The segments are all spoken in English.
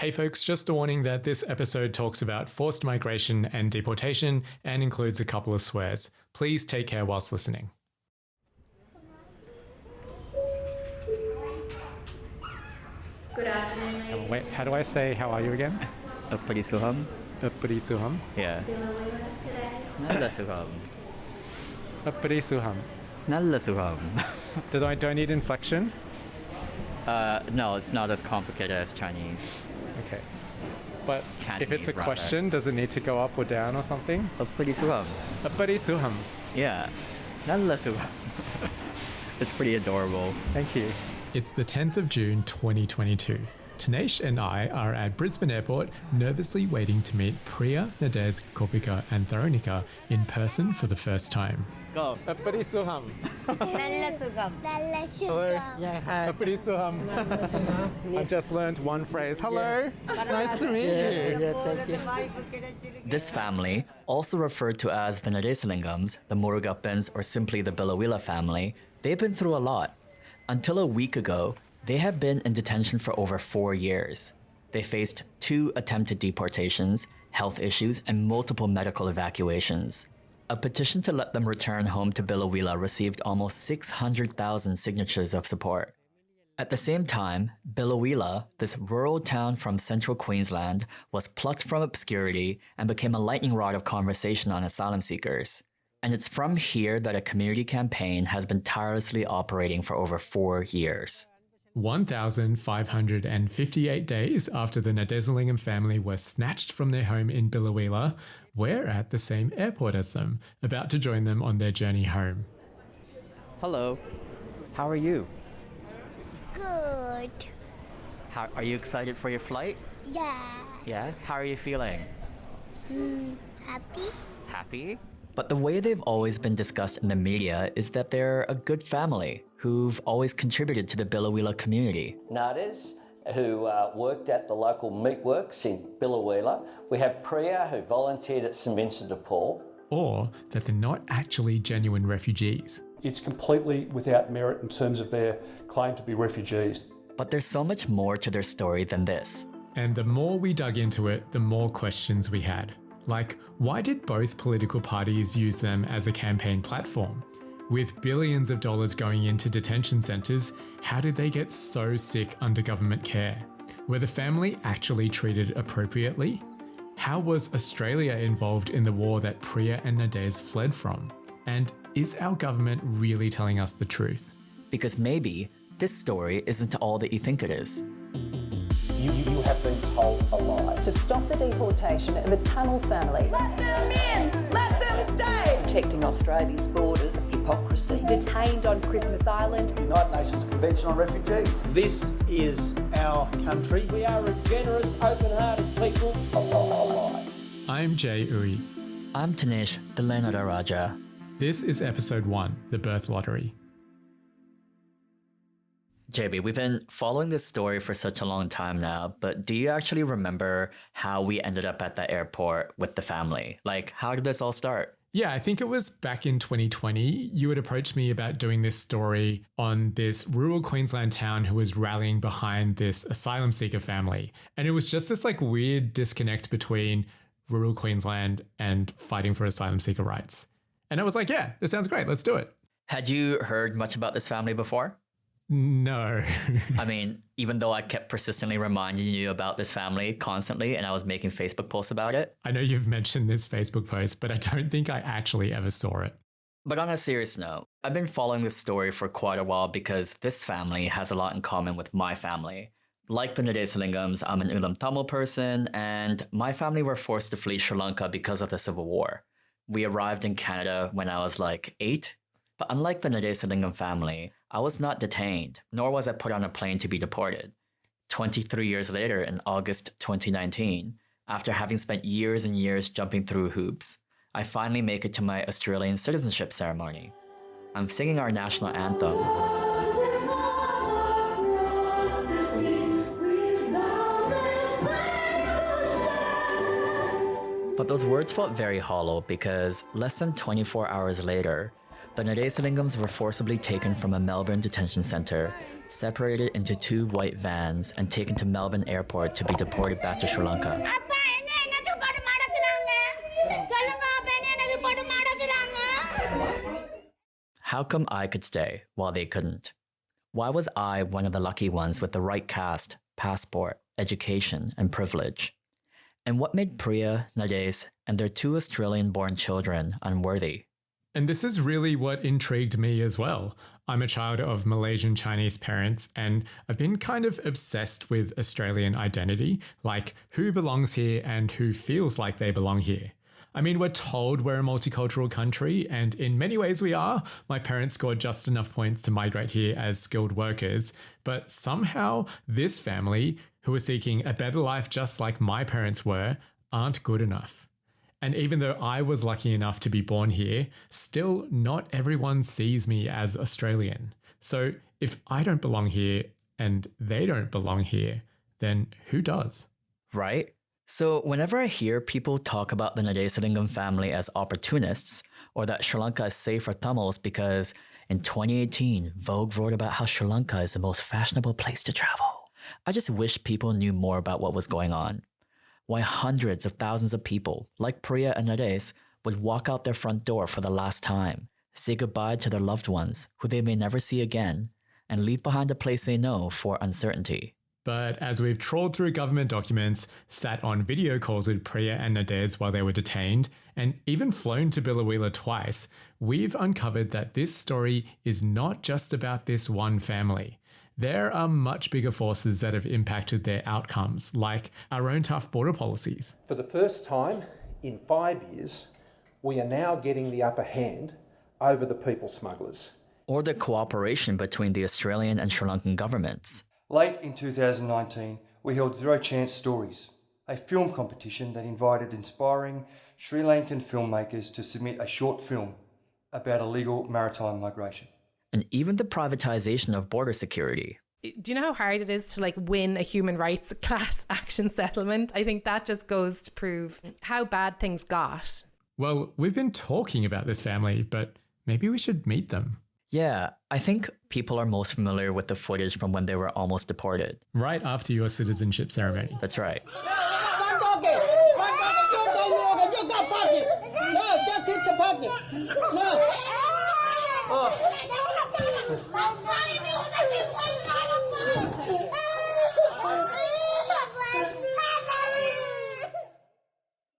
Hey folks, just a warning that this episode talks about forced migration and deportation and includes a couple of swears. Please take care whilst listening. Good afternoon, ladies. Wait, how do I say how are you again? Uppity suham? Uppity suham. Yeah. Biloela today. Nalla suham. Uppity suham. Nalla suham. Do I need inflection? No, it's not as complicated as Chinese. Okay. But Cantonese, if it's a rather. question, does it need to go up or down or something? Uppity suham. Uppity suham. Yeah. Nalla suham. It's pretty adorable. Thank you. It's the 10th of June 2022. Tanesh and I are at Brisbane Airport, nervously waiting to meet Priya, Nades, Kopika and Tharnicaa in person for the first time. Go. Uppity suham. Nalla sugam. Nalla Hello. sugam. Yeah, hi. Uppity suham. I've just learned one phrase. Hello. Nice to meet you. This family, also referred to as the Nadesilingams, the Murugappans, or simply the Biloela family, they've been through a lot. Until a week ago, they had been in detention for over 4 years. They faced 2 attempted deportations, health issues, and multiple medical evacuations. A petition to let them return home to Biloela received almost 600,000 signatures of support. At the same time, Biloela, this rural town from central Queensland, was plucked from obscurity and became a lightning rod of conversation on asylum seekers. And it's from here that a community campaign has been tirelessly operating for over 4 years. 1,558 days after the Nadesilingam family were snatched from their home in Biloela, we're at the same airport as them, about to join them on their journey home. Hello. How are you? Good. Are you excited for your flight? Yes. Yeah? How are you feeling? Happy? Happy? But the way they've always been discussed in the media is that they're a good family who've always contributed to the Biloela community. Nades, who worked at the local meatworks in Biloela. We have Priya, who volunteered at St Vincent de Paul. Or that they're not actually genuine refugees. It's completely without merit in terms of their claim to be refugees. But there's so much more to their story than this. And the more we dug into it, the more questions we had. Like, why did both political parties use them as a campaign platform? With billions of dollars going into detention centres, how did they get so sick under government care? Were the family actually treated appropriately? How was Australia involved in the war that Priya and Nades fled from? And is our government really telling us the truth? Because maybe this story isn't all that you think it is. You have been told a lie. To stop the deportation of a Tamil family. Let them in! Let them stay! Protecting Australia's borders. Hypocrisy. Detained on Christmas Island. United Nations Convention on Refugees. This is our country. We are a generous, open-hearted people. A lie. I'm Jay Uy. I'm Tanesh, the Lenada Raja. This is episode 1, The Birth Lottery. JB, we've been following this story for such a long time now, but do you actually remember how we ended up at the airport with the family? Like, how did this all start? Yeah, I think it was back in 2020. You had approached me about doing this story on this rural Queensland town who was rallying behind this asylum seeker family. And it was just this like weird disconnect between rural Queensland and fighting for asylum seeker rights. And I was like, yeah, this sounds great. Let's do it. Had you heard much about this family before? No. I mean, even though I kept persistently reminding you about this family constantly and I was making Facebook posts about it. I know you've mentioned this Facebook post, but I don't think I actually ever saw it. But on a serious note, I've been following this story for quite a while because this family has a lot in common with my family. Like the Nadesilingams, I'm an Ulam Tamil person, and my family were forced to flee Sri Lanka because of the Civil War. We arrived in Canada when I was like 8. But unlike the Nadesilingam family, I was not detained, nor was I put on a plane to be deported. 23 years later, in August 2019, after having spent years and years jumping through hoops, I finally make it to my Australian citizenship ceremony. I'm singing our national anthem. But those words felt very hollow because less than 24 hours later, the Nadesilingams were forcibly taken from a Melbourne detention centre, separated into 2 white vans and taken to Melbourne Airport to be deported back to Sri Lanka. How come I could stay while they couldn't? Why was I one of the lucky ones with the right caste, passport, education, and privilege? And what made Priya, Nades, and their 2 Australian-born children unworthy? And this is really what intrigued me as well. I'm a child of Malaysian Chinese parents, and I've been kind of obsessed with Australian identity, like who belongs here and who feels like they belong here. I mean, we're told we're a multicultural country, and in many ways we are. My parents scored just enough points to migrate here as skilled workers, but somehow this family, who are seeking a better life just like my parents were, aren't good enough. And even though I was lucky enough to be born here, still not everyone sees me as Australian. So if I don't belong here and they don't belong here, then who does? Right? So whenever I hear people talk about the Nadesalingam family as opportunists, or that Sri Lanka is safe for Tamils because in 2018, Vogue wrote about how Sri Lanka is the most fashionable place to travel, I just wish people knew more about what was going on. Why hundreds of thousands of people, like Priya and Nades, would walk out their front door for the last time, say goodbye to their loved ones, who they may never see again, and leave behind a place they know for uncertainty. But as we've trawled through government documents, sat on video calls with Priya and Nades while they were detained, and even flown to Biloela twice, we've uncovered that this story is not just about this one family. There are much bigger forces that have impacted their outcomes, like our own tough border policies. For the first time in 5 years, we are now getting the upper hand over the people smugglers. Or the cooperation between the Australian and Sri Lankan governments. Late in 2019, we held Zero Chance Stories, a film competition that invited inspiring Sri Lankan filmmakers to submit a short film about illegal maritime migration. And even the privatization of border security. Do you know how hard it is to win a human rights class action settlement? I think that just goes to prove how bad things got. Well, we've been talking about this family, but maybe we should meet them. Yeah, I think people are most familiar with the footage from when they were almost deported. Right after your citizenship ceremony. That's right.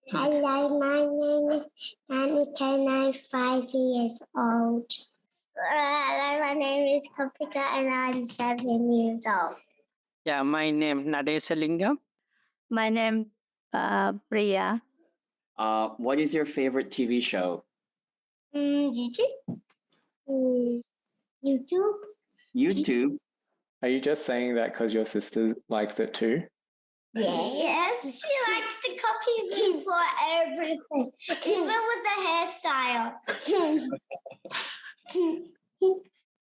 Hello, my name is Tharnicaa and I'm 5 years old. Hello, my name is Kopika and I'm 7 years old. Yeah, my name Nades. My name Priya. What is your favorite TV show? YouTube. YouTube. YouTube? Are you just saying that because your sister likes it too? Yes, she likes to copy me for everything, even with the hairstyle.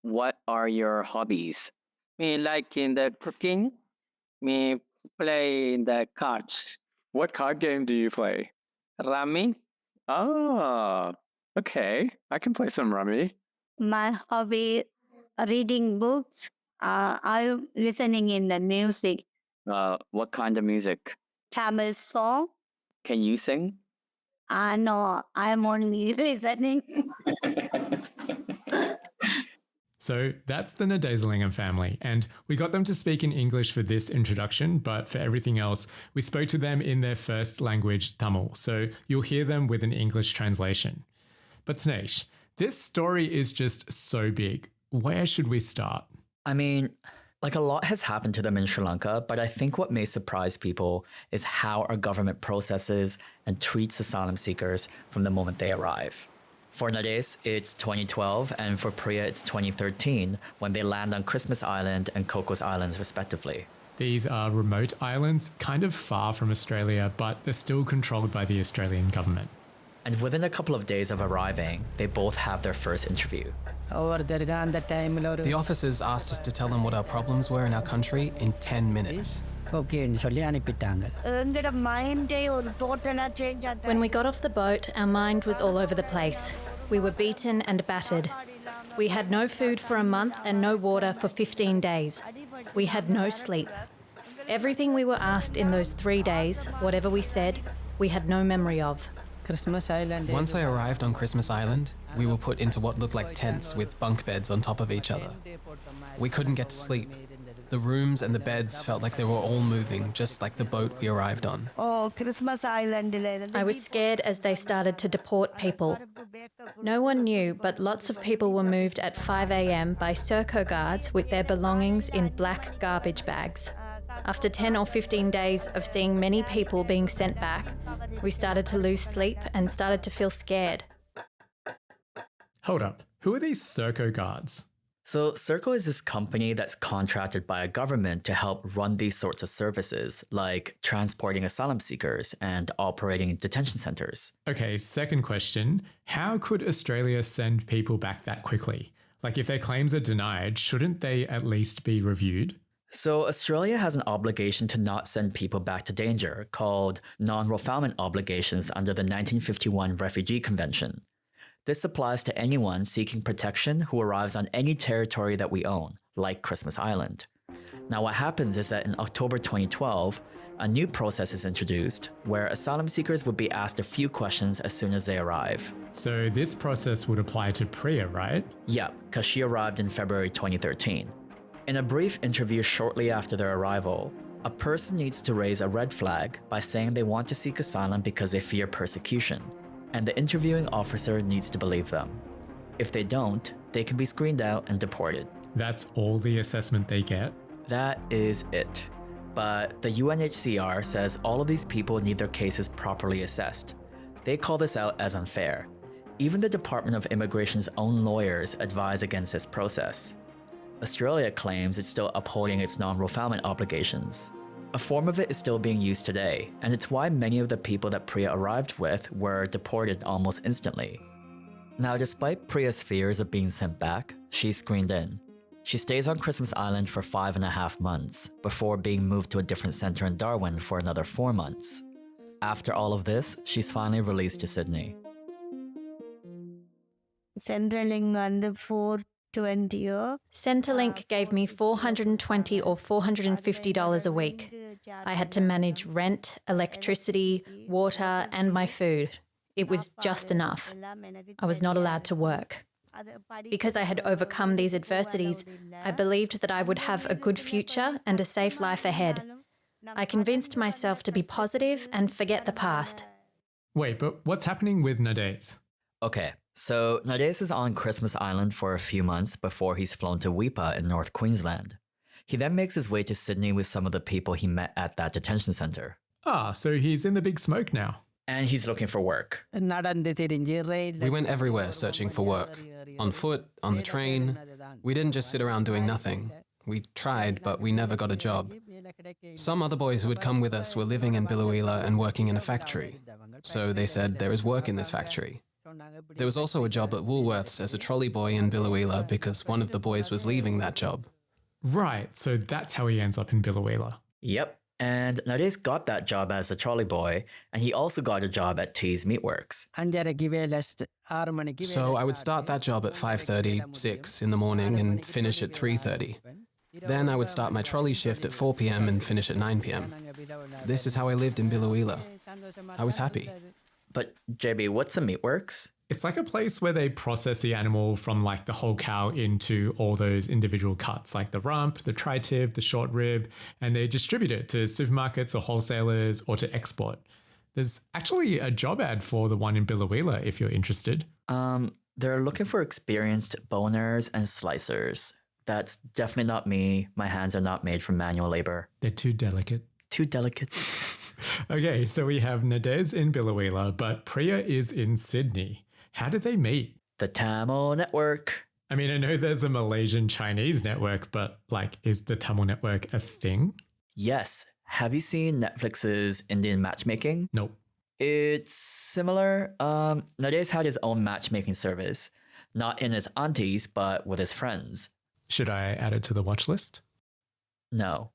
What are your hobbies? Me like in the cooking. Me play in the cards. What card game do you play? Rummy. Oh, okay. I can play some rummy. My hobby, reading books. I'm listening in the music. What kind of music? Tamil song. Can you sing? No, I'm only listening. So that's the Nadesalingam family, and we got them to speak in English for this introduction, but for everything else, we spoke to them in their first language, Tamil, so you'll hear them with an English translation. But Snesh, this story is just so big. Where should we start? I mean, a lot has happened to them in Sri Lanka, but I think what may surprise people is how our government processes and treats asylum seekers from the moment they arrive. For Nades, it's 2012, and for Priya, it's 2013, when they land on Christmas Island and Cocos Islands, respectively. These are remote islands, kind of far from Australia, but they're still controlled by the Australian government. And within a couple of days of arriving, they both have their first interview. The officers asked us to tell them what our problems were in our country in 10 minutes. When we got off the boat, our mind was all over the place. We were beaten and battered. We had no food for a month and no water for 15 days. We had no sleep. Everything we were asked in those 3 days, whatever we said, we had no memory of. Once I arrived on Christmas Island, we were put into what looked like tents with bunk beds on top of each other. We couldn't get to sleep. The rooms and the beds felt like they were all moving, just like the boat we arrived on. I was scared as they started to deport people. No one knew, but lots of people were moved at 5 a.m. by SERCO guards with their belongings in black garbage bags. After 10 or 15 days of seeing many people being sent back, we started to lose sleep and started to feel scared. Hold up, who are these SERCO guards? So SERCO is this company that's contracted by a government to help run these sorts of services, like transporting asylum seekers and operating detention centers. Okay, second question. How could Australia send people back that quickly? Like, if their claims are denied, shouldn't they at least be reviewed? So Australia has an obligation to not send people back to danger, called non-refoulement obligations under the 1951 Refugee Convention. This applies to anyone seeking protection who arrives on any territory that we own, like Christmas Island. Now what happens is that in October 2012, a new process is introduced where asylum seekers would be asked a few questions as soon as they arrive. So this process would apply to Priya, right? Yeah, because she arrived in February 2013. In a brief interview shortly after their arrival, a person needs to raise a red flag by saying they want to seek asylum because they fear persecution, and the interviewing officer needs to believe them. If they don't, they can be screened out and deported. That's all the assessment they get? That is it. But the UNHCR says all of these people need their cases properly assessed. They call this out as unfair. Even the Department of Immigration's own lawyers advise against this process. Australia claims it's still upholding its non-refoulement obligations. A form of it is still being used today, and it's why many of the people that Priya arrived with were deported almost instantly. Now, despite Priya's fears of being sent back, she's screened in. She stays on Christmas Island for 5.5 months, before being moved to a different centre in Darwin for another 4 months. After all of this, she's finally released to Sydney. Centrelink gave me $420 or $450 a week. I had to manage rent, electricity, water, and my food. It was just enough. I was not allowed to work. Because I had overcome these adversities, I believed that I would have a good future and a safe life ahead. I convinced myself to be positive and forget the past. Wait, but what's happening with Nades? Okay, so Nades is on Christmas Island for a few months before he's flown to Weipa in North Queensland. He then makes his way to Sydney with some of the people he met at that detention centre. Ah, so he's in the big smoke now. And he's looking for work. We went everywhere searching for work. On foot, on the train. We didn't just sit around doing nothing. We tried, but we never got a job. Some other boys who had come with us were living in Biloela and working in a factory. So they said there is work in this factory. There was also a job at Woolworths as a trolley boy in Biloela because one of the boys was leaving that job. Right, so that's how he ends up in Biloela. Yep, and Nades got that job as a trolley boy, and he also got a job at T's Meatworks. So I would start that job at 5:30, 6 in the morning and finish at 3:30. Then I would start my trolley shift at 4 p.m. and finish at 9 p.m. This is how I lived in Biloela. I was happy. But JB, what's a Meatworks? It's like a place where they process the animal from like the whole cow into all those individual cuts, like the rump, the tri-tip, the short rib, and they distribute it to supermarkets or wholesalers or to export. There's actually a job ad for the one in Biloela if you're interested. They're looking for experienced boners and slicers. That's definitely not me. My hands are not made for manual labor. They're too delicate. Too delicate. Okay, so we have Nades in Biloela, but Priya is in Sydney. How did they meet? The Tamil network. I mean, I know there's a Malaysian Chinese network, but like, is the Tamil network a thing? Yes. Have you seen Netflix's Indian matchmaking? Nope. It's similar. Nades had his own matchmaking service. Not in his aunties, but with his friends. Should I add it to the watch list? No.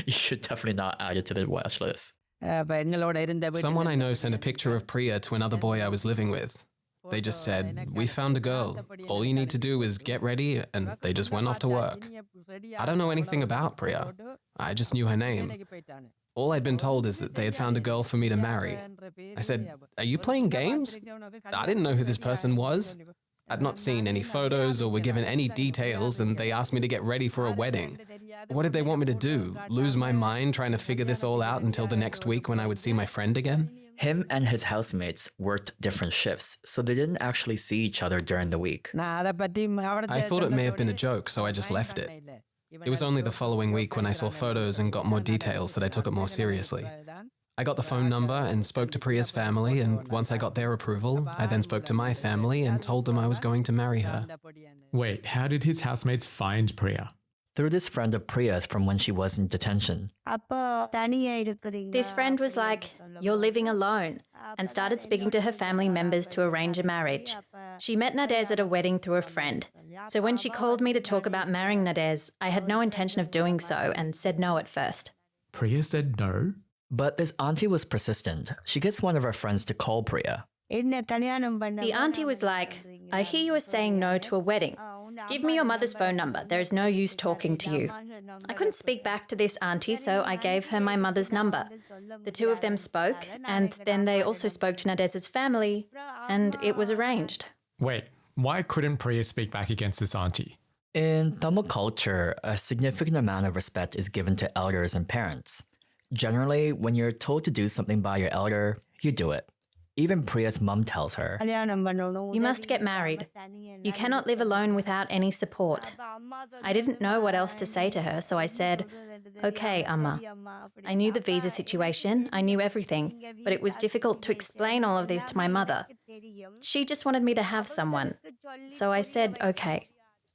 You should definitely not add it to the watch list. Someone I know sent a picture of Priya to another boy I was living with. They just said, "We found a girl. All you need to do is get ready," and they just went off to work. I don't know anything about Priya. I just knew her name. All I'd been told is that they had found a girl for me to marry. I said, "Are you playing games?" I didn't know who this person was. I'd not seen any photos or were given any details, and they asked me to get ready for a wedding. What did they want me to do? Lose my mind trying to figure this all out until the next week when I would see my friend again? Him and his housemates worked different shifts, so they didn't actually see each other during the week. I thought it may have been a joke, so I just left it. It was only the following week when I saw photos and got more details that I took it more seriously. I got the phone number and spoke to Priya's family, and once I got their approval, I then spoke to my family and told them I was going to marry her. Wait, how did his housemates find Priya? Through this friend of Priya's from when she was in detention. This friend was like, "You're living alone," and started speaking to her family members to arrange a marriage. She met Nades at a wedding through a friend. So when she called me to talk about marrying Nades, I had no intention of doing so and said no at first. Priya said no? But this auntie was persistent. She gets one of her friends to call Priya. The auntie was like, "I hear you are saying no to a wedding. Give me your mother's phone number. There is no use talking to you." I couldn't speak back to this auntie, so I gave her my mother's number. The two of them spoke, and then they also spoke to Nadez's family, and it was arranged. Wait, why couldn't Priya speak back against this auntie? In Tamil culture, a significant amount of respect is given to elders and parents. Generally, when you're told to do something by your elder, you do it. Even Priya's mum tells her, "You must get married. You cannot live alone without any support." I didn't know what else to say to her, so I said, "Okay, Amma." I knew the visa situation, I knew everything, but it was difficult to explain all of this to my mother. She just wanted me to have someone. So I said, "Okay."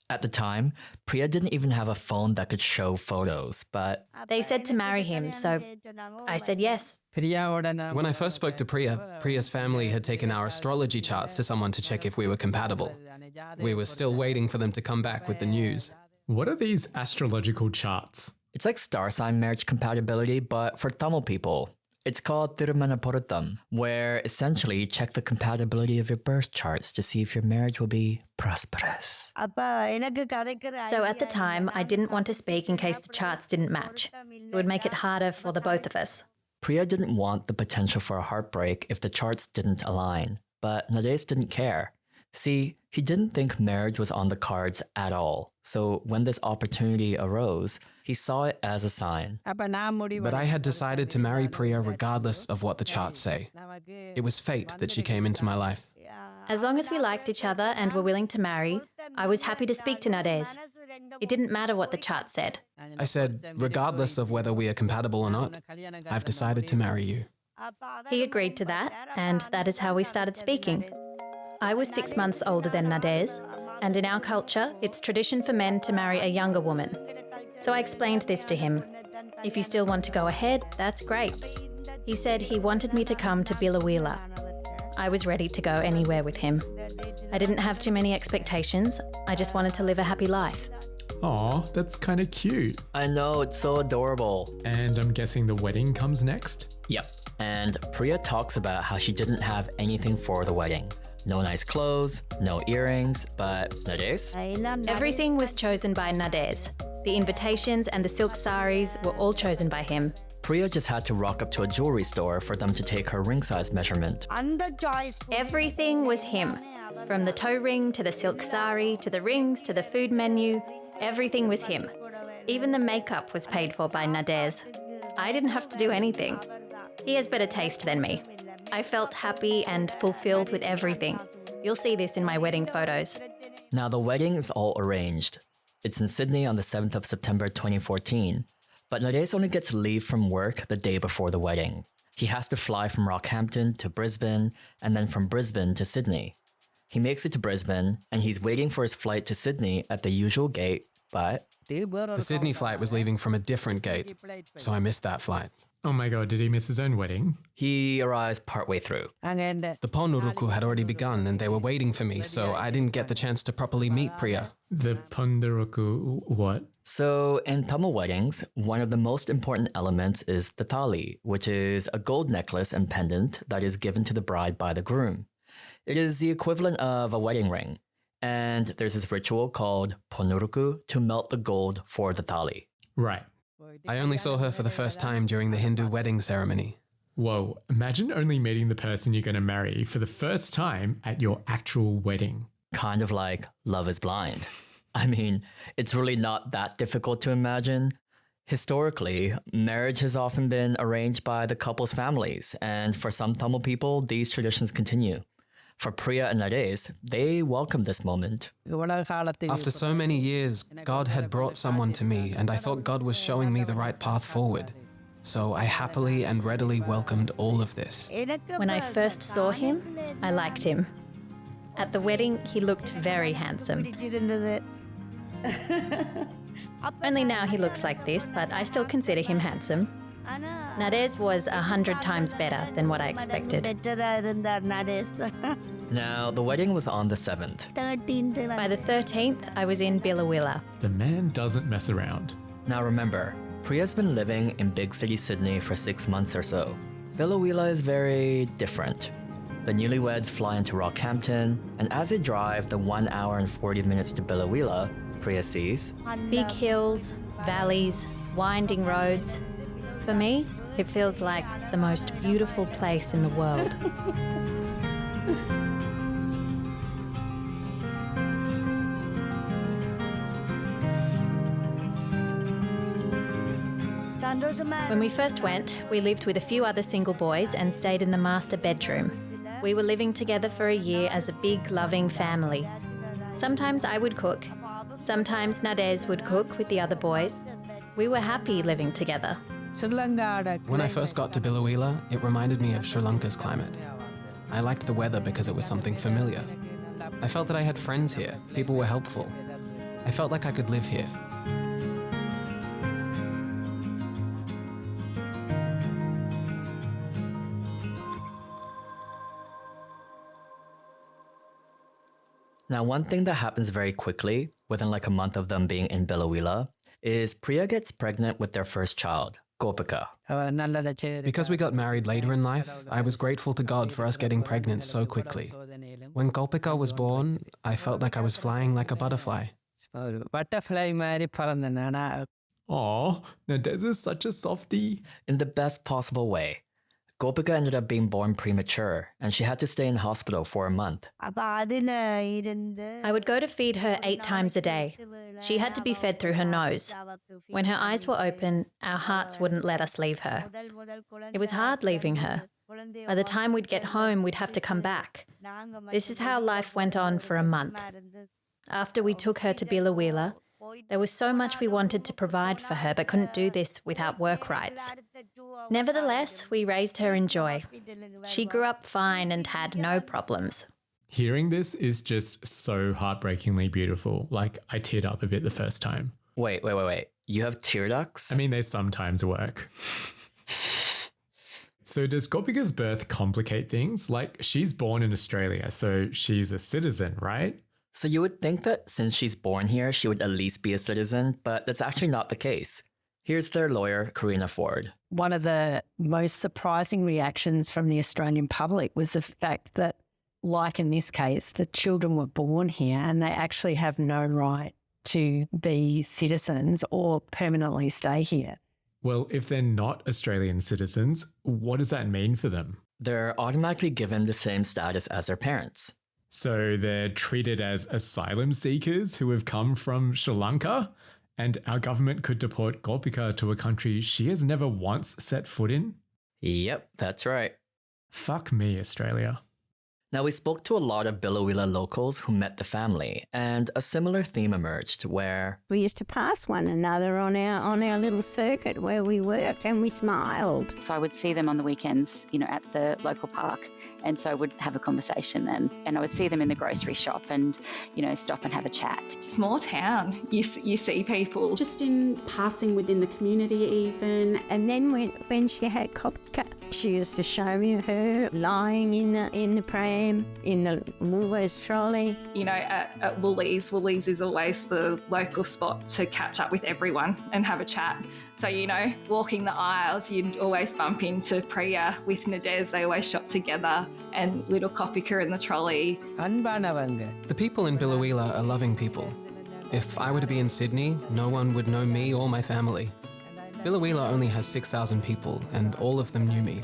At the time, Priya didn't even have a phone that could show photos, but they said to marry him, so I said yes. When I first spoke to Priya, Priya's family had taken our astrology charts to someone to check if we were compatible. We were still waiting for them to come back with the news. What are these astrological charts? It's like star sign marriage compatibility, but for Tamil people. It's called Tirumana Porutham, where essentially you check the compatibility of your birth charts to see if your marriage will be prosperous. So at the time, I didn't want to speak in case the charts didn't match. It would make it harder for the both of us. Priya didn't want the potential for a heartbreak if the charts didn't align, but Nades didn't care. See, he didn't think marriage was on the cards at all, so when this opportunity arose, he saw it as a sign. But I had decided to marry Priya regardless of what the charts say. It was fate that she came into my life. As long as we liked each other and were willing to marry, I was happy to speak to Nades. It didn't matter what the chart said. I said, regardless of whether we are compatible or not, I've decided to marry you. He agreed to that, and that is how we started speaking. I was 6 months older than Nades, and in our culture, it's tradition for men to marry a younger woman. So I explained this to him. If you still want to go ahead, that's great. He said he wanted me to come to Biloela. I was ready to go anywhere with him. I didn't have too many expectations. I just wanted to live a happy life. Aw, that's kind of cute. I know, it's so adorable. And I'm guessing the wedding comes next? Yep. And Priya talks about how she didn't have anything for the wedding. No nice clothes, no earrings, but Nades? Everything was chosen by Nades. The invitations and the silk saris were all chosen by him. Priya just had to rock up to a jewelry store for them to take her ring size measurement. Everything was him. From the toe ring to the silk sari to the rings to the food menu, everything was him. Even the makeup was paid for by Nades. I didn't have to do anything. He has better taste than me. I felt happy and fulfilled with everything. You'll see this in my wedding photos. Now the wedding is all arranged. It's in Sydney on the 7th of September 2014, but Nades only gets leave from work the day before the wedding. He has to fly from Rockhampton to Brisbane and then from Brisbane to Sydney. He makes it to Brisbane and he's waiting for his flight to Sydney at the usual gate, but the Sydney flight was leaving from a different gate, so I missed that flight. Oh my god, did he miss his own wedding? He arrives partway through. The Ponuruku had already begun and they were waiting for me, so I didn't get the chance to properly meet Priya. The Ponuruku what? So in Tamil weddings, one of the most important elements is the thali, which is a gold necklace and pendant that is given to the bride by the groom. It is the equivalent of a wedding ring. And there's this ritual called ponuruku to melt the gold for the tali. Right. I only saw her for the first time during the Hindu wedding ceremony. Whoa, imagine only meeting the person you're going to marry for the first time at your actual wedding. Kind of like Love is Blind. I mean, it's really not that difficult to imagine. Historically, marriage has often been arranged by the couple's families, and for some Tamil people, these traditions continue. For Priya and Nades, they welcomed this moment. After so many years, God had brought someone to me, and I thought God was showing me the right path forward. So I happily and readily welcomed all of this. When I first saw him, I liked him. At the wedding, he looked very handsome. Only now he looks like this, but I still consider him handsome. Nades was 100 times better than what I expected. Now, the wedding was on the 7th. By the 13th, I was in Biloela. The man doesn't mess around. Now remember, Priya's been living in big city Sydney for 6 months or so. Biloela is very different. The newlyweds fly into Rockhampton, and as they drive the 1 hour and 40 minutes to Biloela, Priya sees big hills, valleys, winding roads. For me, it feels like the most beautiful place in the world. When we first went, we lived with a few other single boys and stayed in the master bedroom. We were living together for a year as a big, loving family. Sometimes I would cook. Sometimes Nades would cook with the other boys. We were happy living together. When I first got to Biloela, it reminded me of Sri Lanka's climate. I liked the weather because it was something familiar. I felt that I had friends here. People were helpful. I felt like I could live here. Now, one thing that happens very quickly, within like a month of them being in Biloela, is Priya gets pregnant with their first child, Kopika. Because we got married later in life, I was grateful to God for us getting pregnant so quickly. When Kopika was born, I felt like I was flying like a butterfly. Aw, Nades is such a softie. In the best possible way. Kopika ended up being born premature, and she had to stay in hospital for a month. I would go to feed her 8 times a day. She had to be fed through her nose. When her eyes were open, our hearts wouldn't let us leave her. It was hard leaving her. By the time we'd get home, we'd have to come back. This is how life went on for a month. After we took her to Biloela, there was so much we wanted to provide for her, but couldn't do this without work rights. Nevertheless, we raised her in joy. She grew up fine and had no problems. Hearing this is just so heartbreakingly beautiful. Like, I teared up a bit the first time. Wait. You have tear ducts? I mean, they sometimes work. So does Kopika's birth complicate things? Like, she's born in Australia, so she's a citizen, right? So you would think that since she's born here, she would at least be a citizen, but that's actually not the case. Here's their lawyer, Karina Ford. One of the most surprising reactions from the Australian public was the fact that, like in this case, the children were born here and they actually have no right to be citizens or permanently stay here. Well, if they're not Australian citizens, what does that mean for them? They're automatically given the same status as their parents. So they're treated as asylum seekers who have come from Sri Lanka, and our government could deport Kopika to a country she has never once set foot in? Yep, that's right. Fuck me, Australia. Now, we spoke to a lot of Biloela locals who met the family, and a similar theme emerged where We used to pass one another on our little circuit where we worked, and we smiled. So I would see them on the weekends, at the local park, and so I would have a conversation and I would see them in the grocery shop and, stop and have a chat. Small town, you see people. Just in passing within the community even. And then when she had Kopika, she used to show me her lying in the pram man in the Woolworths trolley. You know, at Woolies is always the local spot to catch up with everyone and have a chat. So, you know, walking the aisles, you'd always bump into Priya with Nades. They always shop together, and little Kopika in the trolley. The people in Biloela are loving people. If I were to be in Sydney, no one would know me or my family. Biloela only has 6,000 people, and all of them knew me.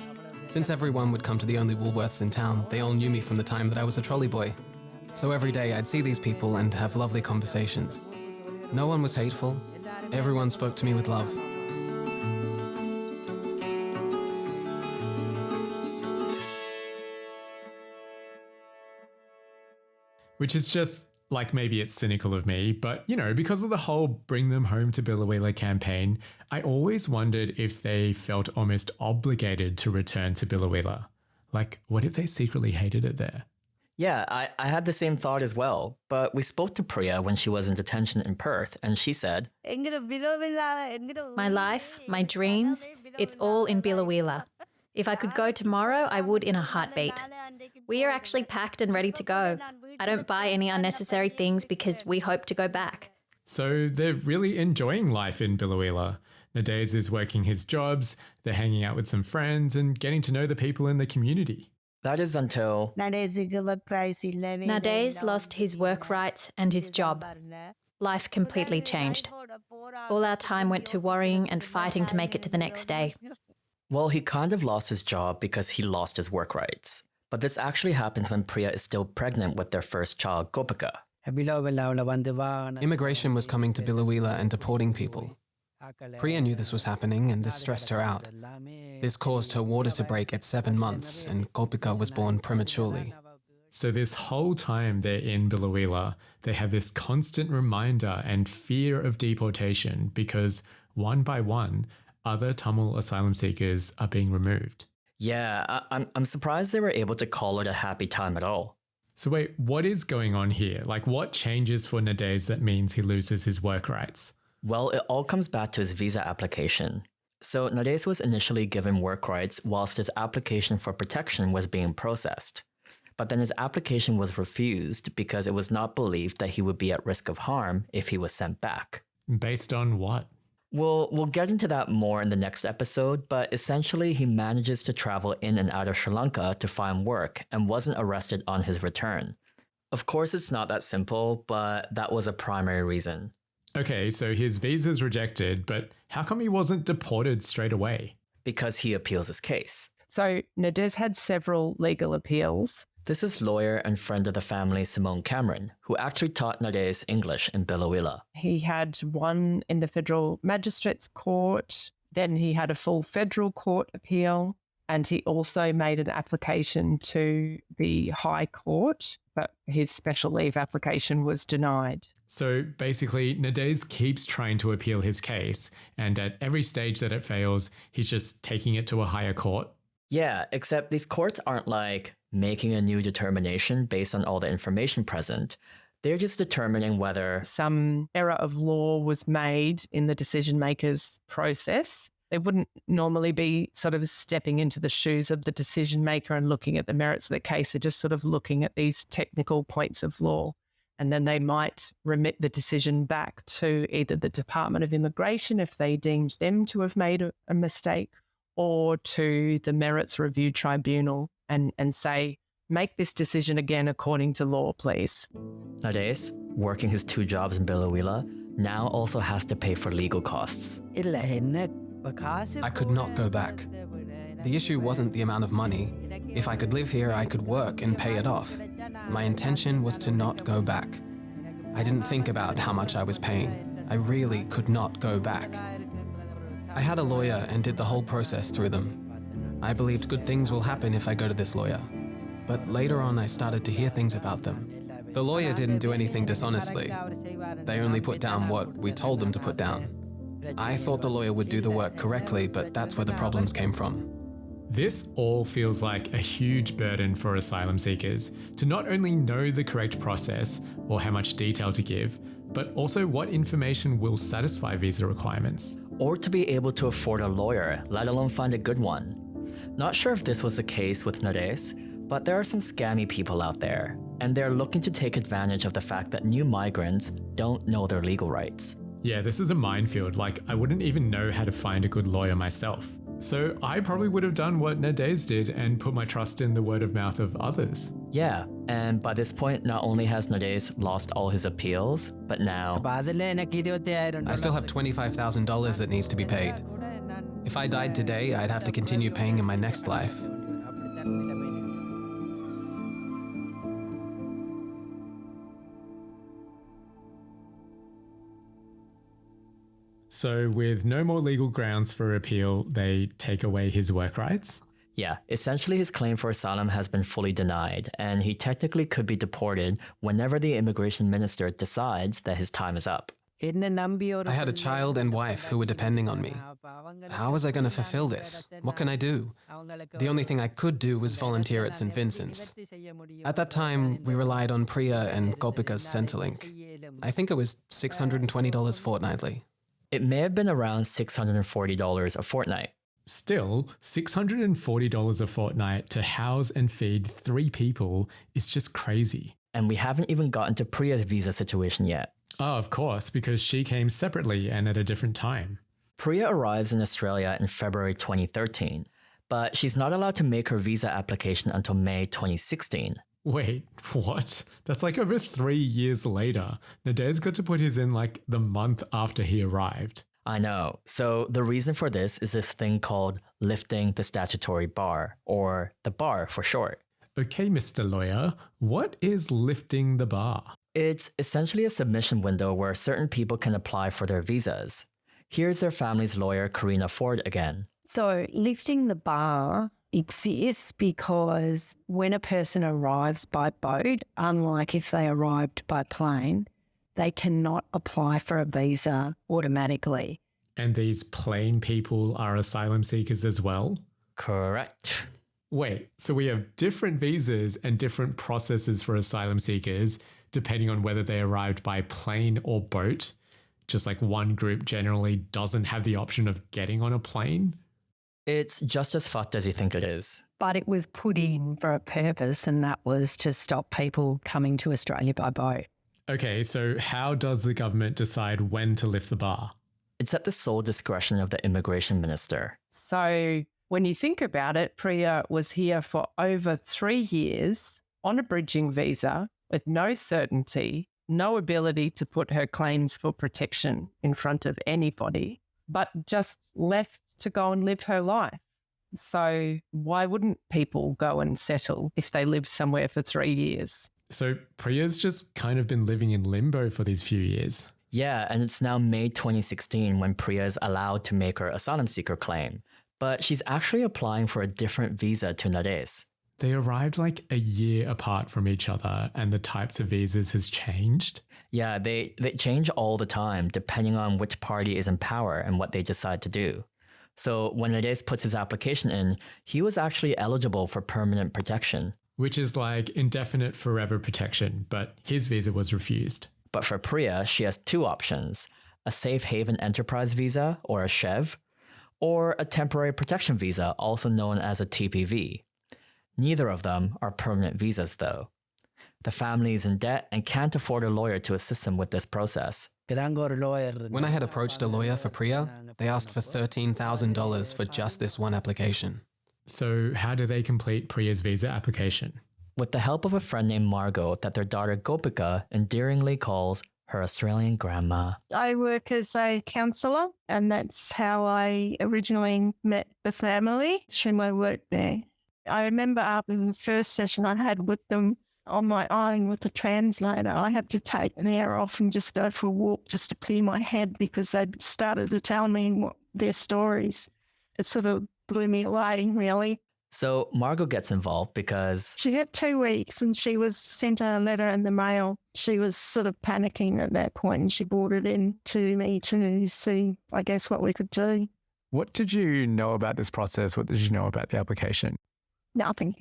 Since everyone would come to the only Woolworths in town, they all knew me from the time that I was a trolley boy. So every day I'd see these people and have lovely conversations. No one was hateful. Everyone spoke to me with love. Which is just, like, maybe it's cynical of me, but, you know, because of the whole Bring Them Home to Biloela campaign, I always wondered if they felt almost obligated to return to Biloela. Like, what if they secretly hated it there? Yeah, I had the same thought as well, but we spoke to Priya when she was in detention in Perth, and she said, My life, my dreams, it's all in Biloela. If I could go tomorrow, I would in a heartbeat. We are actually packed and ready to go. I don't buy any unnecessary things because we hope to go back. So they're really enjoying life in Biloela. Nades is working his jobs, they're hanging out with some friends and getting to know the people in the community. That is until Nades lost his work rights and his job. Life completely changed. All our time went to worrying and fighting to make it to the next day. Well, he kind of lost his job because he lost his work rights. But this actually happens when Priya is still pregnant with their first child, Kopika. Immigration was coming to Biloela and deporting people. Priya knew this was happening and this stressed her out. This caused her water to break at 7 months and Kopika was born prematurely. So this whole time they're in Biloela, they have this constant reminder and fear of deportation because one by one, other Tamil asylum seekers are being removed. Yeah, I'm surprised they were able to call it a happy time at all. So wait, what is going on here? Like, what changes for Nades that means he loses his work rights? Well, it all comes back to his visa application. So Nades was initially given work rights whilst his application for protection was being processed. But then his application was refused because it was not believed that he would be at risk of harm if he was sent back. Based on what? We'll get into that more in the next episode, but essentially he manages to travel in and out of Sri Lanka to find work and wasn't arrested on his return. Of course, it's not that simple, but that was a primary reason. Okay, so his visa's rejected, but how come he wasn't deported straight away? Because he appeals his case. So Nades had several legal appeals. This is lawyer and friend of the family Simone Cameron, who actually taught Nades English in Biloela. He had one in the Federal Magistrates Court, then he had a full federal court appeal, and he also made an application to the High Court, but his special leave application was denied. So basically, Nades keeps trying to appeal his case, and at every stage that it fails, he's just taking it to a higher court. Yeah, except these courts aren't like making a new determination based on all the information present. They're just determining whether some error of law was made in the decision maker's process. They wouldn't normally be sort of stepping into the shoes of the decision maker and looking at the merits of the case. They're just sort of looking at these technical points of law. And then they might remit the decision back to either the Department of Immigration if they deemed them to have made a mistake, or to the Merits Review Tribunal and say, make this decision again according to law, please. Nades, working his 2 jobs in Biloela, now also has to pay for legal costs. I could not go back. The issue wasn't the amount of money. If I could live here, I could work and pay it off. My intention was to not go back. I didn't think about how much I was paying. I really could not go back. I had a lawyer and did the whole process through them. I believed good things will happen if I go to this lawyer. But later on, I started to hear things about them. The lawyer didn't do anything dishonestly. They only put down what we told them to put down. I thought the lawyer would do the work correctly, but that's where the problems came from. This all feels like a huge burden for asylum seekers to not only know the correct process or how much detail to give, but also what information will satisfy visa requirements. Or to be able to afford a lawyer, let alone find a good one. Not sure if this was the case with Nades, But there are some scammy people out there, and they're looking to take advantage of the fact that new migrants don't know their legal rights. Yeah, this is a minefield. Like, I wouldn't even know how to find a good lawyer myself. So I probably would have done what Nades did and put my trust in the word of mouth of others. Yeah, and by this point, not only has Nades lost all his appeals, but now I still have $25,000 that needs to be paid. If I died today, I'd have to continue paying in my next life. So with no more legal grounds for appeal, they take away his work rights? Yeah, essentially his claim for asylum has been fully denied, and he technically could be deported whenever the immigration minister decides that his time is up. I had a child and wife who were depending on me. How was I going to fulfill this? What can I do? The only thing I could do was volunteer at St. Vincent's. At that time, we relied on Priya and Kopika's Centrelink. I think it was $620 fortnightly. It may have been around $640 a fortnight. Still, $640 a fortnight to house and feed 3 people is just crazy. And we haven't even gotten to Priya's visa situation yet. Oh, of course, because she came separately and at a different time. Priya arrives in Australia in February 2013, but she's not allowed to make her visa application until May 2016. Wait, what? That's like over 3 years later. Nades got to put his in like the month after he arrived. I know. So the reason for this is this thing called lifting the statutory bar, or the bar for short. Okay, Mr. Lawyer, what is lifting the bar? It's essentially a submission window where certain people can apply for their visas. Here's their family's lawyer, Karina Ford, again. So lifting the bar exists because when a person arrives by boat, unlike if they arrived by plane, they cannot apply for a visa automatically. And these plane people are asylum seekers as well? Correct. Wait, so we have different visas and different processes for asylum seekers depending on whether they arrived by plane or boat? Just like one group generally doesn't have the option of getting on a plane? It's just as fucked as you think it is. But it was put in for a purpose, and that was to stop people coming to Australia by boat. Okay, so how does the government decide when to lift the bar? It's at the sole discretion of the immigration minister. So when you think about it, Priya was here for over 3 years on a bridging visa with no certainty, no ability to put her claims for protection in front of anybody, but just left to go and live her life. So why wouldn't people go and settle if they live somewhere for 3 years? So Priya's just kind of been living in limbo for these few years. Yeah, and it's now May 2016 when Priya is allowed to make her asylum seeker claim. But she's actually applying for a different visa to Nades. They arrived like a year apart from each other and the types of visas has changed? Yeah, they change all the time depending on which party is in power and what they decide to do. So when Nades puts his application in, he was actually eligible for permanent protection. Which is like indefinite forever protection, but his visa was refused. But for Priya, she has 2 options, a safe haven enterprise visa, or a SHEV, or a temporary protection visa, also known as a TPV. Neither of them are permanent visas though. The family is in debt and can't afford a lawyer to assist them with this process. When I had approached a lawyer for Priya, they asked for $13,000 for just this one application. So how do they complete Priya's visa application? With the help of a friend named Margot that their daughter Kopika endearingly calls her Australian grandma. I work as a counsellor, and that's how I originally met the family through my work there. I remember after the first session I had with them on my own with the translator, I had to take an hour off and just go for a walk just to clear my head because they'd started to tell me their stories. It sort of blew me away, really. So Margot gets involved because she had 2 weeks and she was sent a letter in the mail. She was sort of panicking at that point and she brought it in to me to see, I guess, what we could do. What did you know about this process? What did you know about the application? Nothing.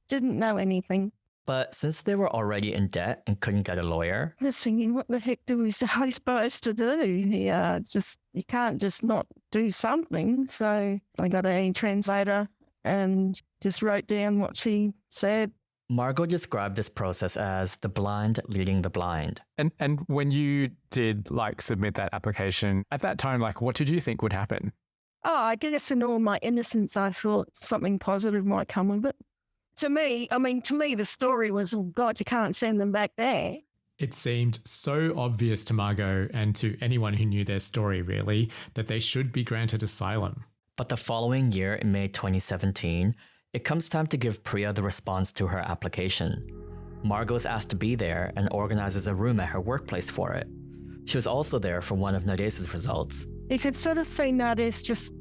Didn't know anything. But since they were already in debt and couldn't get a lawyer, I was thinking, what the heck are we supposed to do? You can't just not do something. So I got a translator and just wrote down what she said. Margot described this process as the blind leading the blind. And when you did submit that application, at that time, what did you think would happen? Oh, I guess in all my innocence, I thought something positive might come of it. To me, the story was, oh God, you can't send them back there. It seemed so obvious to Margot and to anyone who knew their story, really, that they should be granted asylum. But the following year, in May 2017, it comes time to give Priya the response to her application. Margot is asked to be there and organizes a room at her workplace for it. She was also there for one of Nades' results. You could sort of see Nades just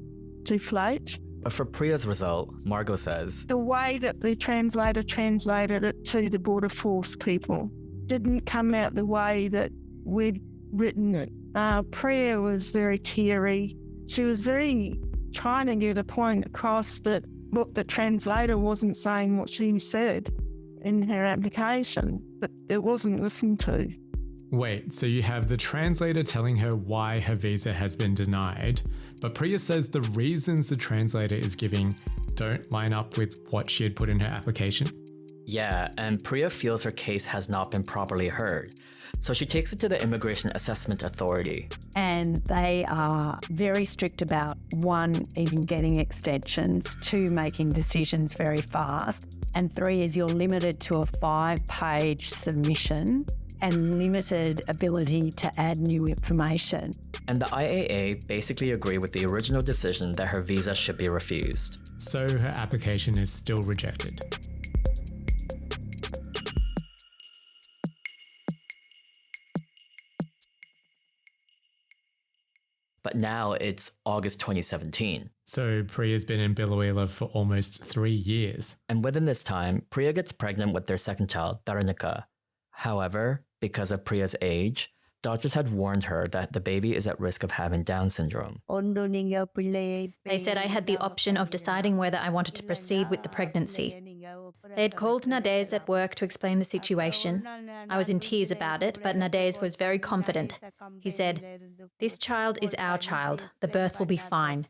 deflate. But for Priya's result, Margot says, the way that the translator translated it to the Border Force people didn't come out the way that we'd written it. Priya was very teary. She was very trying to get a point across that, look, the translator wasn't saying what she said in her application, but it wasn't listened to. Wait, so you have the translator telling her why her visa has been denied, but Priya says the reasons the translator is giving don't line up with what she had put in her application? Yeah, and Priya feels her case has not been properly heard. So she takes it to the Immigration Assessment Authority. And they are very strict about, one, even getting extensions, two, making decisions very fast, and three is you're limited to a 5-page submission and limited ability to add new information. And the IAA basically agree with the original decision that her visa should be refused. So her application is still rejected. But now it's August 2017. So Priya's been in Biloela for almost 3 years. And within this time, Priya gets pregnant with their second child, Tharnicaa. However, because of Priya's age, doctors had warned her that the baby is at risk of having Down syndrome. They said I had the option of deciding whether I wanted to proceed with the pregnancy. They had called Nades at work to explain the situation. I was in tears about it, but Nades was very confident. He said, "This child is our child. The birth will be fine."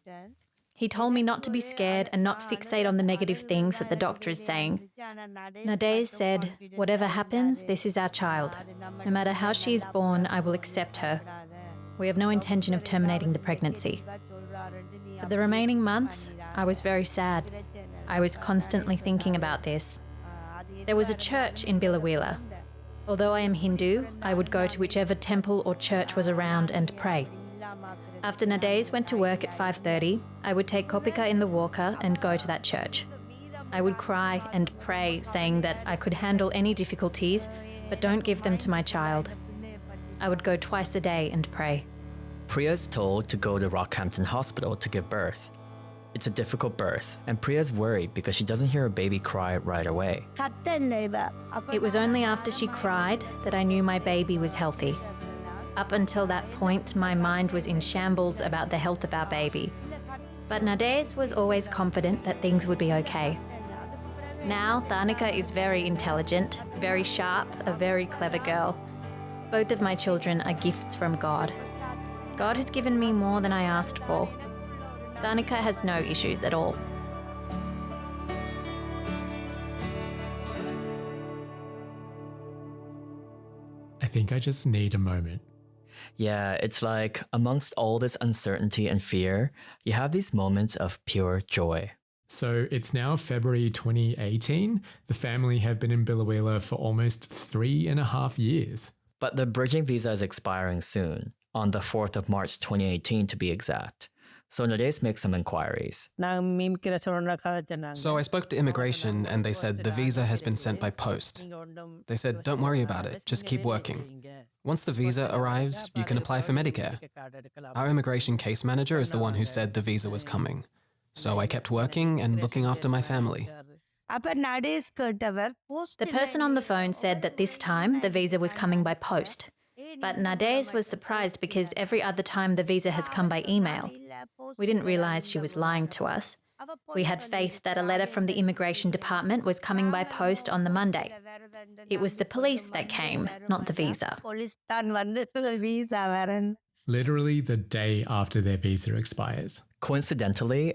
He told me not to be scared and not fixate on the negative things that the doctor is saying. Nades said, "Whatever happens, this is our child. No matter how she is born, I will accept her. We have no intention of terminating the pregnancy." For the remaining months, I was very sad. I was constantly thinking about this. There was a church in Biloela. Although I am Hindu, I would go to whichever temple or church was around and pray. After Nades went to work at 5:30, I would take Kopika in the walker and go to that church. I would cry and pray, saying that I could handle any difficulties, but don't give them to my child. I would go twice a day and pray. Priya is told to go to Rockhampton Hospital to give birth. It's a difficult birth, and Priya's worried because she doesn't hear her baby cry right away. It was only after she cried that I knew my baby was healthy. Up until that point, my mind was in shambles about the health of our baby. But Nades was always confident that things would be okay. Now, Tharnicaa is very intelligent, very sharp, a very clever girl. Both of my children are gifts from God. God has given me more than I asked for. Tharnicaa has no issues at all. I think I just need a moment. Yeah, it's like amongst all this uncertainty and fear, you have these moments of pure joy. So it's now February 2018. The family have been in Biloela for almost 3.5 years. But the bridging visa is expiring soon, on the 4th of March 2018 to be exact. So Nades makes some inquiries. So I spoke to immigration and they said the visa has been sent by post. They said, don't worry about it, just keep working. Once the visa arrives, you can apply for Medicare. Our immigration case manager is the one who said the visa was coming. So I kept working and looking after my family. The person on the phone said that this time the visa was coming by post. But Nades was surprised because every other time the visa has come by email. We didn't realise she was lying to us. We had faith that a letter from the immigration department was coming by post on the Monday. It was the police that came, not the visa. literally the day after their visa expires. Coincidentally,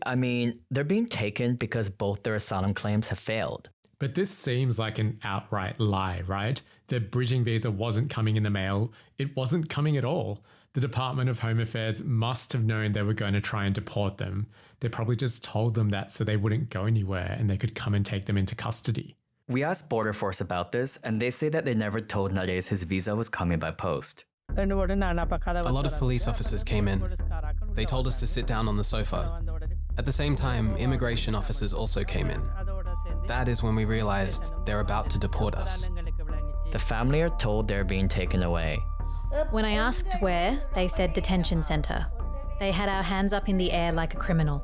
they're being taken because both their asylum claims have failed. But this seems like an outright lie, right? Their bridging visa wasn't coming in the mail. It wasn't coming at all. The Department of Home Affairs must have known they were going to try and deport them. They probably just told them that so they wouldn't go anywhere and they could come and take them into custody. We asked Border Force about this, and they say that they never told Nades his visa was coming by post. A lot of police officers came in. They told us to sit down on the sofa. At the same time, immigration officers also came in. That is when we realized they're about to deport us. The family are told they're being taken away. When I asked where, they said detention centre. They had our hands up in the air like a criminal.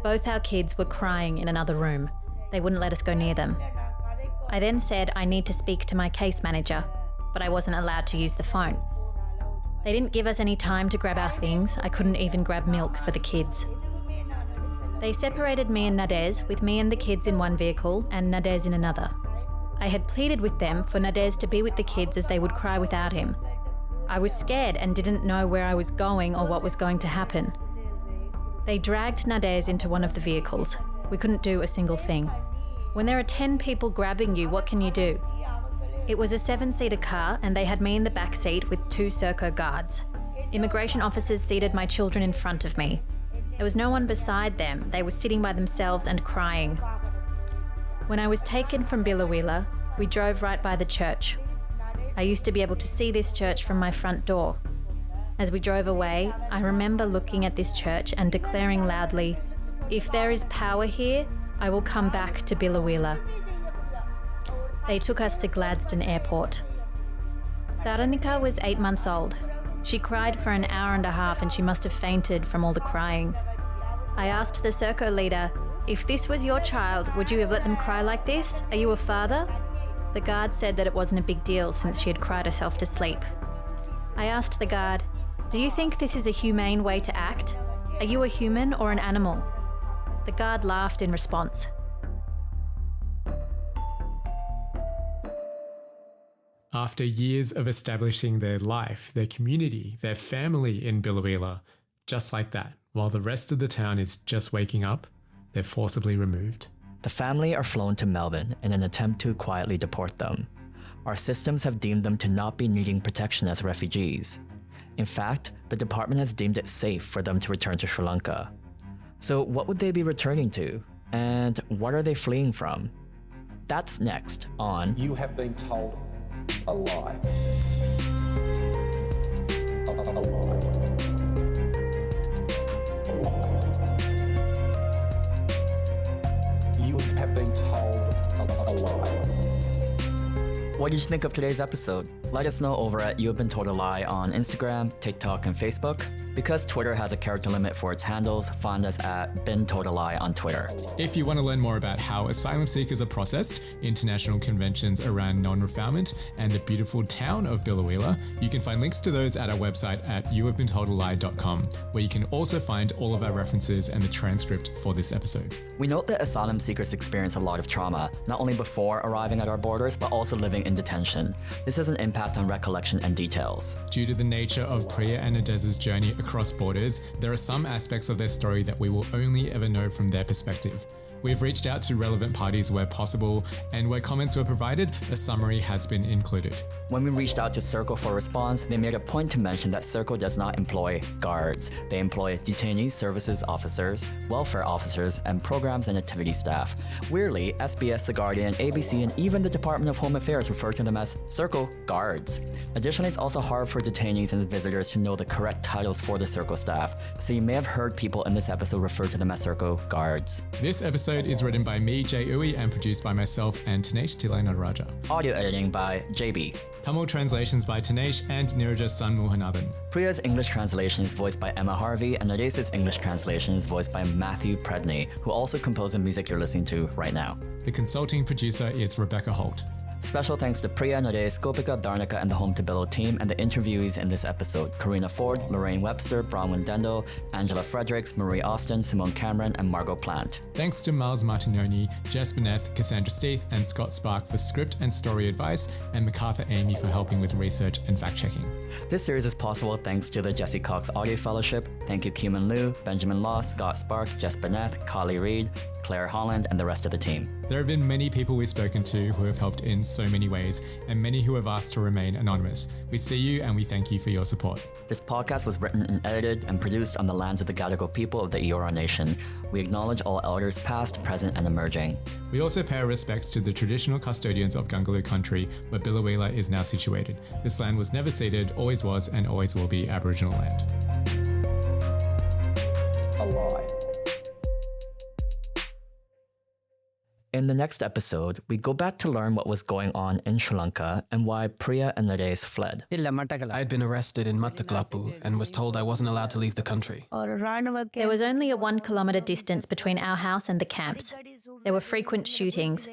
Both our kids were crying in another room. They wouldn't let us go near them. I then said I need to speak to my case manager, but I wasn't allowed to use the phone. They didn't give us any time to grab our things. I couldn't even grab milk for the kids. They separated me and Nades, with me and the kids in one vehicle and Nades in another. I had pleaded with them for Nades to be with the kids as they would cry without him. I was scared and didn't know where I was going or what was going to happen. They dragged Nades into one of the vehicles. We couldn't do a single thing. When there are 10 people grabbing you, what can you do? It was a 7-seater car and they had me in the back seat with 2 SERCO guards. Immigration officers seated my children in front of me. There was no one beside them. They were sitting by themselves and crying. When I was taken from Biloela, we drove right by the church. I used to be able to see this church from my front door. As we drove away, I remember looking at this church and declaring loudly, "If there is power here, I will come back to Biloela." They took us to Gladstone Airport. Tharnicaa was 8 months old. She cried for an hour and a half and she must have fainted from all the crying. I asked the SERCO leader, "If this was your child, would you have let them cry like this? Are you a father?" The guard said that it wasn't a big deal since she had cried herself to sleep. I asked the guard, "Do you think this is a humane way to act? Are you a human or an animal?" The guard laughed in response. After years of establishing their life, their community, their family in Biloela, just like that, while the rest of the town is just waking up, they're forcibly removed. The family are flown to Melbourne in an attempt to quietly deport them. Our systems have deemed them to not be needing protection as refugees. In fact, the department has deemed it safe for them to return to Sri Lanka. So what would they be returning to? And what are they fleeing from? That's next on You Have Been Told a Lie. A lie. You have been told a lie. What did you think of today's episode? Let us know over at You Have Been Told a Lie on Instagram, TikTok, and Facebook. Because Twitter has a character limit for its handles, find us at Been Told a Lie on Twitter. If you want to learn more about how asylum seekers are processed, international conventions around non-refoulement, and the beautiful town of Biloela, you can find links to those at our website at youhavebeentoldallie.com, where you can also find all of our references and the transcript for this episode. We note that asylum seekers experience a lot of trauma, not only before arriving at our borders, but also living in detention. This has an impact on recollection and details. Due to the nature of Priya and Nadez's journey across borders, there are some aspects of their story that we will only ever know from their perspective. We've reached out to relevant parties where possible, and where comments were provided, a summary has been included. When we reached out to SERCO for a response, they made a point to mention that SERCO does not employ guards. They employ detainee services officers, welfare officers, and programs and activity staff. Weirdly, SBS, The Guardian, ABC, and even the Department of Home Affairs refer to them as SERCO guards. Additionally, it's also hard for detainees and visitors to know the correct titles for the SERCO staff, so you may have heard people in this episode refer to them as SERCO guards. This episode is written by me, Jay Uwe, and produced by myself and Tanesh Tilai Nataraja. Audio editing by JB. Tamil translations by Tanesh and Niraja Sanmohanathan. Priya's English translation is voiced by Emma Harvey, and Nades' English translation is voiced by Matthew Predney, who also composed the music you're listening to right now. The consulting producer is Rebecca Holt. Special thanks to Priya, Nades, Kopika, Tharnicaa, and the Home to Billow team, and the interviewees in this episode: Karina Ford, Lorraine Webster, Bronwyn Dendo, Angela Fredericks, Marie Austin, Simone Cameron, and Margot Plant. Thanks to Miles Martignoni, Jess Beneth, Cassandra Steeth, and Scott Spark for script and story advice, and MacArthur Amy for helping with research and fact-checking. This series is possible thanks to the Jesse Cox Audio Fellowship. Thank you Cuman Liu, Benjamin Law, Scott Spark, Jess Beneth, Kali Reed, Claire Holland, and the rest of the team. There have been many people we've spoken to who have helped in so many ways, and many who have asked to remain anonymous. We see you and we thank you for your support. This podcast was written and edited and produced on the lands of the Gadigal people of the Eora Nation. We acknowledge all elders past, present, and emerging. We also pay our respects to the traditional custodians of Gungaloo country, where Biloela is now situated. This land was never ceded, always was, and always will be Aboriginal land. A lie. In the next episode, we go back to learn what was going on in Sri Lanka and why Priya and Nades fled. I had been arrested in Mattaklapu and was told I wasn't allowed to leave the country. There was only a 1 kilometre distance between our house and the camps. There were frequent shootings.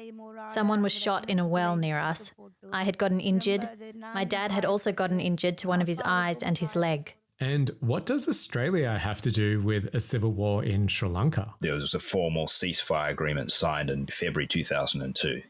Someone was shot in a well near us. I had gotten injured. My dad had also gotten injured to one of his eyes and his leg. And what does Australia have to do with a civil war in Sri Lanka? There was a formal ceasefire agreement signed in February 2002.